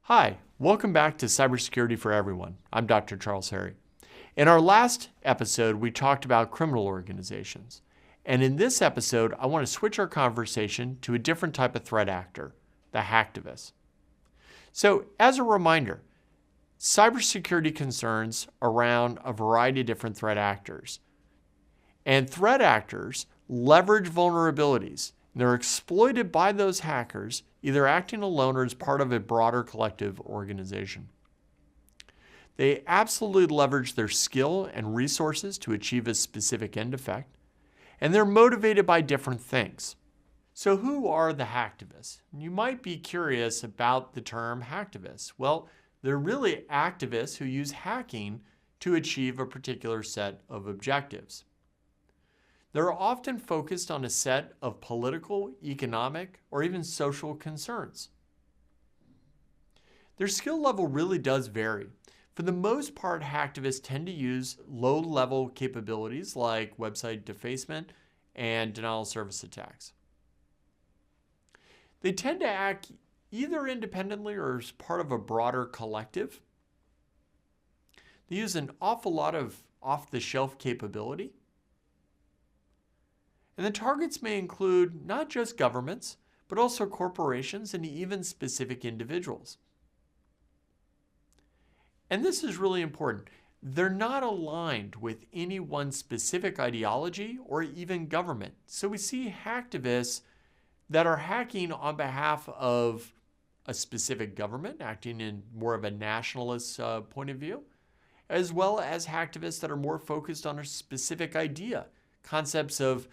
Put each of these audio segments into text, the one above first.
Hi, welcome back to Cybersecurity for Everyone. I'm Dr. Charles Harry. In our last episode, we talked about criminal organizations. And in this episode, I want to switch our conversation to a different type of threat actor, the hacktivists. So as a reminder, cybersecurity concerns around a variety of different threat actors. And threat actors leverage vulnerabilities. They're exploited by those hackers, either acting alone or as part of a broader collective organization. They absolutely leverage their skill and resources to achieve a specific end effect, and they're motivated by different things. So who are the hacktivists? You might be curious about the term hacktivists. Well, they're really activists who use hacking to achieve a particular set of objectives. They're often focused on a set of political, economic, or even social concerns. Their skill level really does vary. For the most part, hacktivists tend to use low-level capabilities like website defacement and denial-of-service attacks. They tend to act either independently or as part of a broader collective. They use an awful lot of off-the-shelf capability. And the targets may include not just governments, but also corporations and even specific individuals. And this is really important. They're not aligned with any one specific ideology or even government. So we see hacktivists that are hacking on behalf of a specific government, acting in more of a nationalist point of view, as well as hacktivists that are more focused on a specific idea. Concepts of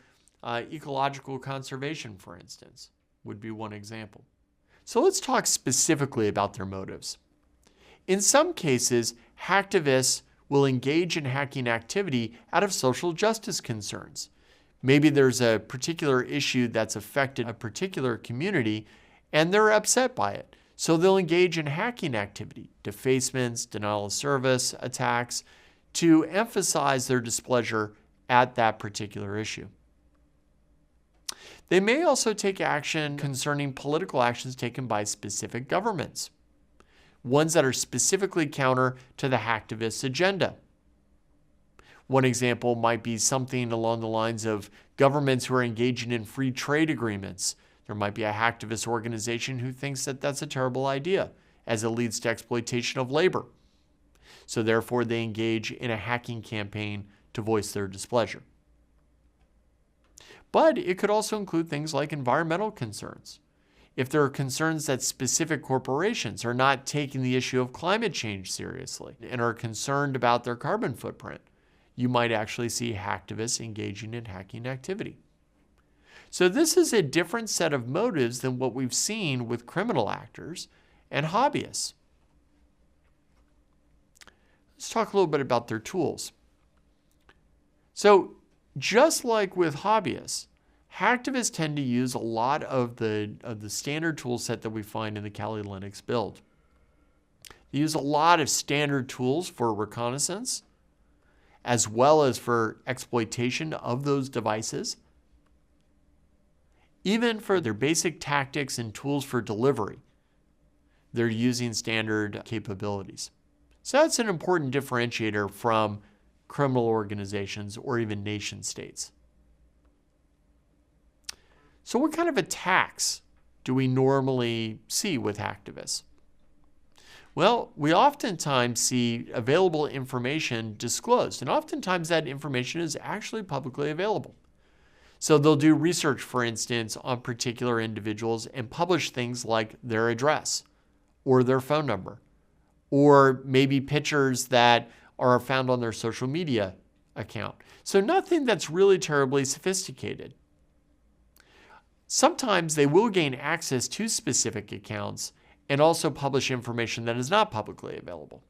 ecological conservation, for instance, would be one example. So let's talk specifically about their motives. In some cases, hacktivists will engage in hacking activity out of social justice concerns. Maybe there's a particular issue that's affected a particular community and they're upset by it. So they'll engage in hacking activity, defacements, denial of service attacks, to emphasize their displeasure at that particular issue. They may also take action concerning political actions taken by specific governments, ones that are specifically counter to the hacktivist agenda. One example might be something along the lines of governments who are engaging in free trade agreements. There might be a hacktivist organization who thinks that that's a terrible idea, as it leads to exploitation of labor. So therefore, they engage in a hacking campaign to voice their displeasure. But it could also include things like environmental concerns. If there are concerns that specific corporations are not taking the issue of climate change seriously and are concerned about their carbon footprint, you might actually see hacktivists engaging in hacking activity. So this is a different set of motives than what we've seen with criminal actors and hobbyists. Let's talk a little bit about their tools. So just like with hobbyists, hacktivists tend to use a lot of the standard tool set that we find in the Kali Linux build. They use a lot of standard tools for reconnaissance, as well as for exploitation of those devices. Even for their basic tactics and tools for delivery, they're using standard capabilities. So that's an important differentiator from criminal organizations or even nation states. So what kind of attacks do we normally see with hacktivists? Well, we oftentimes see available information disclosed, and oftentimes that information is actually publicly available. So they'll do research, for instance, on particular individuals and publish things like their address or their phone number, or maybe pictures that are found on their social media account. So nothing that's really terribly sophisticated. Sometimes they will gain access to specific accounts and also publish information that is not publicly available.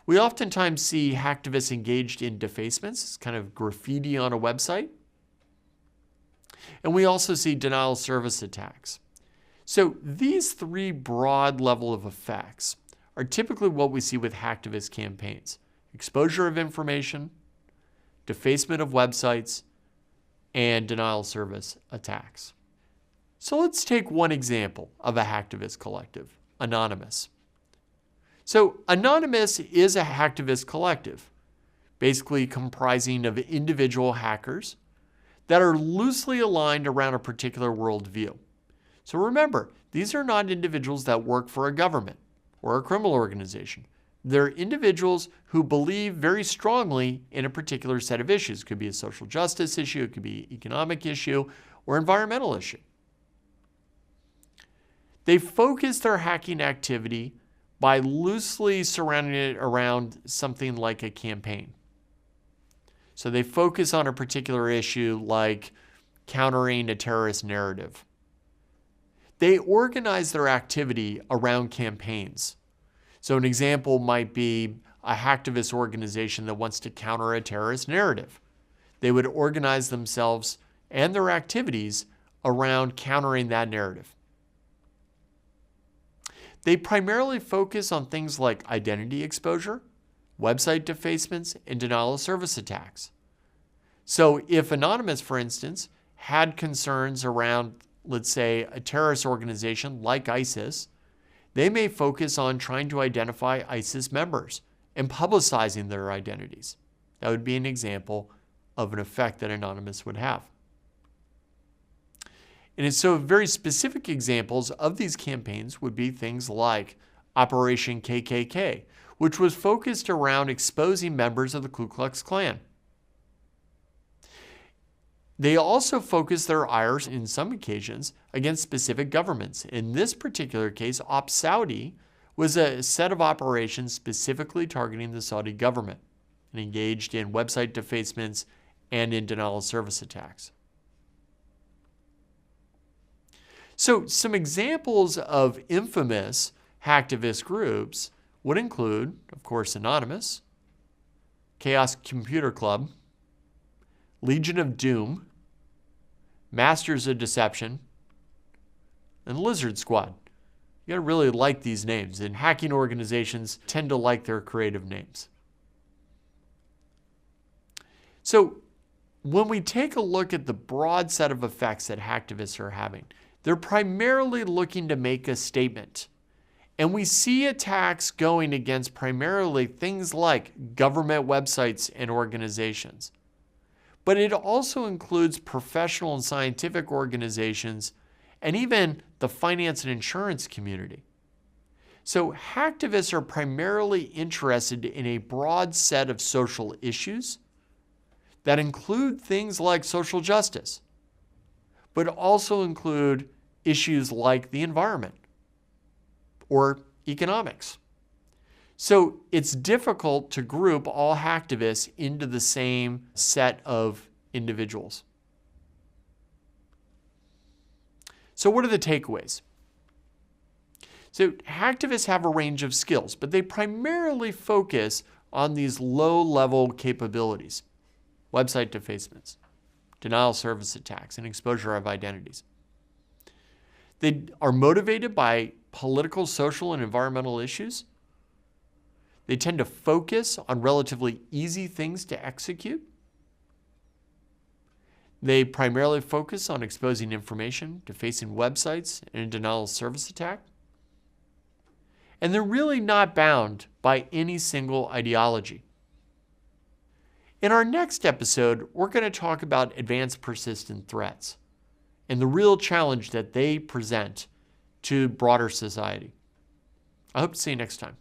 We oftentimes see hacktivists engaged in defacements, it's kind of graffiti on a website. And we also see denial of service attacks. So these three broad level of effects are typically what we see with hacktivist campaigns: exposure of information, defacement of websites, and denial of service attacks. So let's take one example of a hacktivist collective, Anonymous. So Anonymous is a hacktivist collective, basically comprising of individual hackers that are loosely aligned around a particular worldview. So remember, these are not individuals that work for a government or a criminal organization. They're individuals who believe very strongly in a particular set of issues. It could be a social justice issue, it could be an economic issue, or environmental issue. They focus their hacking activity by loosely surrounding it around something like a campaign. So they focus on a particular issue like countering a terrorist narrative. They organize their activity around campaigns. So an example might be a hacktivist organization that wants to counter a terrorist narrative. They would organize themselves and their activities around countering that narrative. They primarily focus on things like identity exposure, website defacements, and denial of service attacks. So if Anonymous, for instance, had concerns around, let's say, a terrorist organization like ISIS, they may focus on trying to identify ISIS members and publicizing their identities. That would be an example of an effect that Anonymous would have. And so very specific examples of these campaigns would be things like Operation KKK, which was focused around exposing members of the Ku Klux Klan. They also focused their ires, in some occasions, against specific governments. In this particular case, Op Saudi was a set of operations specifically targeting the Saudi government and engaged in website defacements and in denial of service attacks. So some examples of infamous hacktivist groups would include, of course, Anonymous, Chaos Computer Club, Legion of Doom, Masters of Deception, and Lizard Squad. You gotta really like these names, and hacking organizations tend to like their creative names. So when we take a look at the broad set of effects that hacktivists are having, they're primarily looking to make a statement. And we see attacks going against primarily things like government websites and organizations. But it also includes professional and scientific organizations and even the finance and insurance community. So hacktivists are primarily interested in a broad set of social issues that include things like social justice, but also include issues like the environment or economics. So it's difficult to group all hacktivists into the same set of individuals. So what are the takeaways? So hacktivists have a range of skills, but they primarily focus on these low-level capabilities: website defacements, denial of service attacks, and exposure of identities. They are motivated by political, social, and environmental issues. They tend to focus on relatively easy things to execute. They primarily focus on exposing information, defacing websites, and a denial of service attack. And they're really not bound by any single ideology. In our next episode, we're going to talk about advanced persistent threats and the real challenge that they present to broader society. I hope to see you next time.